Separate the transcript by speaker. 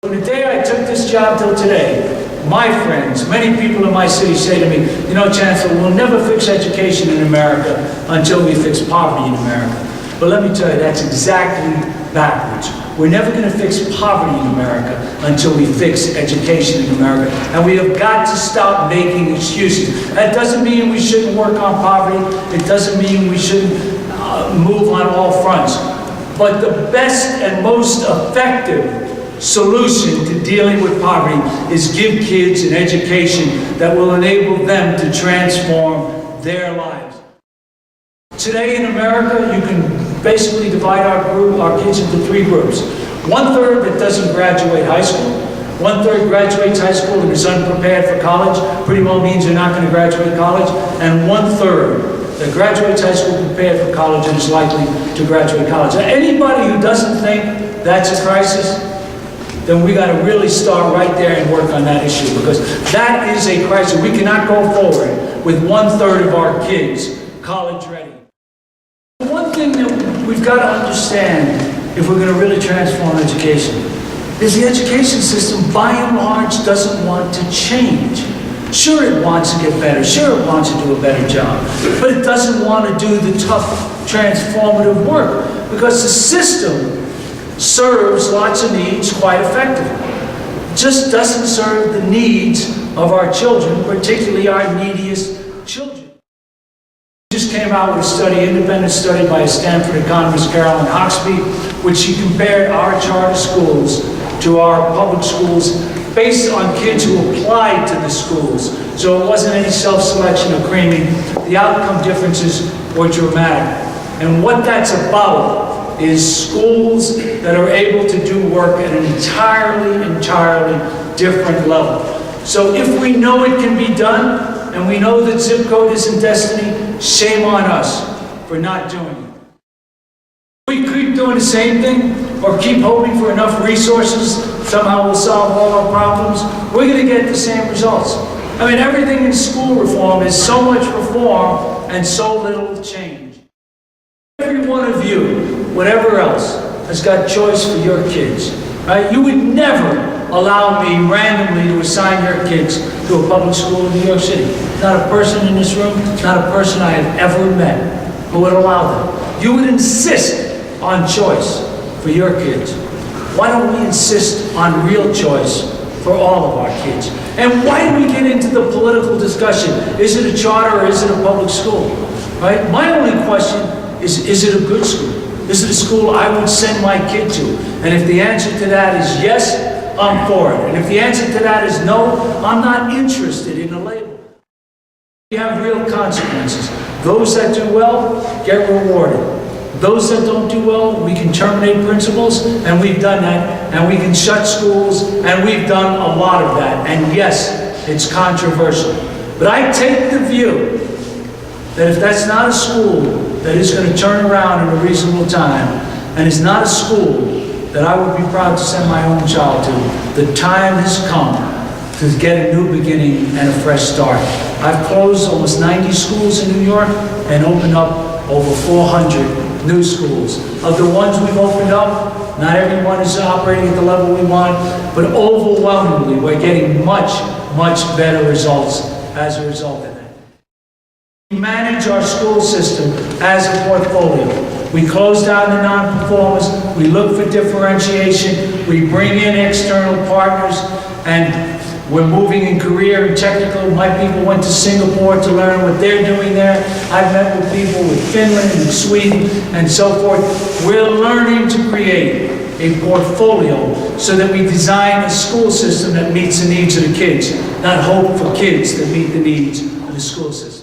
Speaker 1: The day I took this job till today, my friends, many people in my city say to me, you know, Chancellor, we'll never fix education in America until we fix poverty in America. But let me tell you, that's exactly backwards. We're never going to fix poverty in America until we fix education in America. And we have got to stop making excuses. That doesn't mean we shouldn't work on poverty. It doesn't mean we shouldn't move on all fronts. But the best and most effective solution to dealing with poverty is give kids an education that will enable them to transform their lives. Today in America, you can basically divide our kids into three groups. 1/3 that doesn't graduate high school, 1/3 graduates high school and is unprepared for college, pretty well means they're not going to graduate college, and 1/3 that graduates high school prepared for college and is likely to graduate college. Now, anybody who doesn't think that's a crisis, then we got to really start right there and work on that issue, because that is a crisis. We cannot go forward with 1/3 of our kids college ready. One thing that we've got to understand if we're going to really transform education is the education system, by and large, doesn't want to change. Sure, it wants to get better. Sure, it wants to do a better job. But it doesn't want to do the tough, transformative work, because the system serves lots of needs quite effectively. It just doesn't serve the needs of our children, particularly our neediest children. We just came out with a study, independent study by a Stanford economist, Carolyn Hoxby, which she compared our charter schools to our public schools based on kids who applied to the schools. So it wasn't any self-selection or creaming. The outcome differences were dramatic. And what that's about is schools that are able to do work at an entirely different level. So if we know it can be done, and we know that zip code isn't destiny, shame on us for not doing it. We keep doing the same thing, or keep hoping for enough resources, somehow we'll solve all our problems, we're going to get the same results. I mean, everything in school reform is so much reform and so little change. Every one of you, whatever else, has got choice for your kids, right? You would never allow me randomly to assign your kids to a public school in New York City. Not a person in this room, not a person I have ever met who would allow them. You would insist on choice for your kids. Why don't we insist on real choice for all of our kids? And why do we get into the political discussion? Is it a charter or is it a public school? Right? My only question is it a good school? Is it a school I would send my kid to? And if the answer to that is yes, I'm for it. And if the answer to that is no, I'm not interested in a label. We have real consequences. Those that do well get rewarded. Those that don't do well, we can terminate principals, and we've done that, and we can shut schools, and we've done a lot of that. And yes, it's controversial. But I take the view that if that's not a school that is going to turn around in a reasonable time, and is not a school that I would be proud to send my own child to, the time has come to get a new beginning and a fresh start. I've closed almost 90 schools in New York and opened up over 400 new schools. Of the ones we've opened up, not everyone is operating at the level we want, but overwhelmingly we're getting much better results as a result of that. We manage our school system as a portfolio. We close down the non-performers, we look for differentiation, we bring in external partners, and we're moving in career and technical. My people went to Singapore to learn what they're doing there. I've met with people with Finland and Sweden and so forth. We're learning to create a portfolio so that we design a school system that meets the needs of the kids, not hope for kids that meet the needs of the school system.